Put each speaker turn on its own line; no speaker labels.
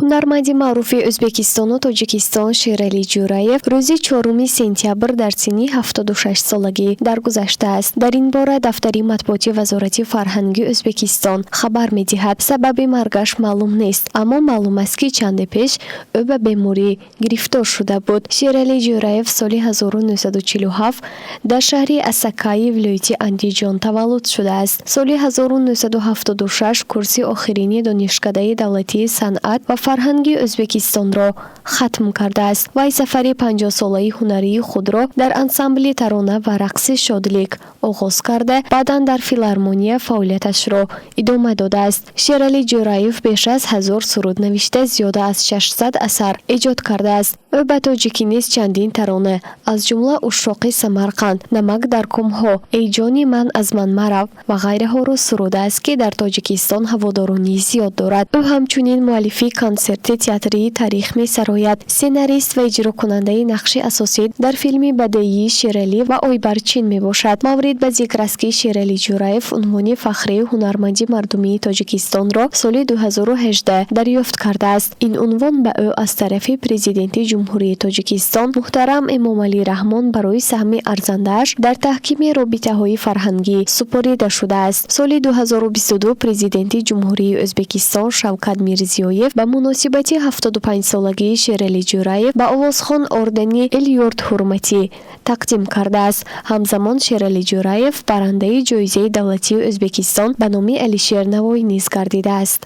ҳунарманди маъруфи Ӯзбекистону Тоҷикистон Шералӣ Ҷӯраев рӯзи 4 сентябр дар синни 76 солагӣ даргузаштааст. Дар ин бора дафтари матбуоти Вазорати фарҳанги Ӯзбекистон хабар медиҳад. Сабаби маргаш маълум нест, аммо маълум аст, ки чанде пеш ӯ ба беморӣ гирифтор шуда буд. Шералӣ Ҷӯраев соли 1947 дар шаҳри Асакаи вилояти Андиҷон таваллуд шудааст. Соли 1976 курси охирини донишкадаи давлатии санъат ва фарҳанги Ӯзбекистонро хатм кардааст. Вай сафари 50-солаи ҳунарии худро дар ансамбли тарона ва рақси шодлик оғоз карда, баъдан дар филармония фаъолияташро идома додааст. Шералӣ Ҷӯраев беш аз 1000 суруд навишта, зиёда аз 600 асар эҷод кардааст. ӯ ба тоҷикӣ низ чандин тарона, аз ҷумла Ушоқи Самарқанд, Намак дар кумҳо, Эй ҷони ман аз ман марав ва ғайраҳоро сурудааст, ки дар Тоҷикистон ҳаводорони зиёд дорад. ӯ ҳамчунин муаллифи консерти театрии Таърих месарояд, сценарист ва иҷрокунандаи нақши асосӣ дар филми бадеии Шералӣ ва Ойбарчин мебошад. Маврид ба зикр аст, ки Шералӣ Ҷӯраев унвони фахрии ҳунарманди мардумии Тоҷикистонро соли 2018 дарёфт кардааст. Ин унвон ба ӯ аз тарафи президенти ҷумҳурии Тоҷикистон муҳтарам Эмомалӣ Раҳмон барои саҳми арзандааш дар таҳкими робитаҳои фарҳангӣ супорида шудааст. Соли 2022 президенти ҷумҳурии Ӯзбекистон Шавкат Мирзиёев ба муносибати 75-солагии Шералӣ Ҷӯраев ба Овозхон ордени Эл-Юрт ҳурматӣ тақдим кардааст. Ҳамзамон Шералӣ Ҷӯраев барандаи ҷоизаи давлатии Ӯзбекистон ба номи Алишер Навоӣ низ гардидааст.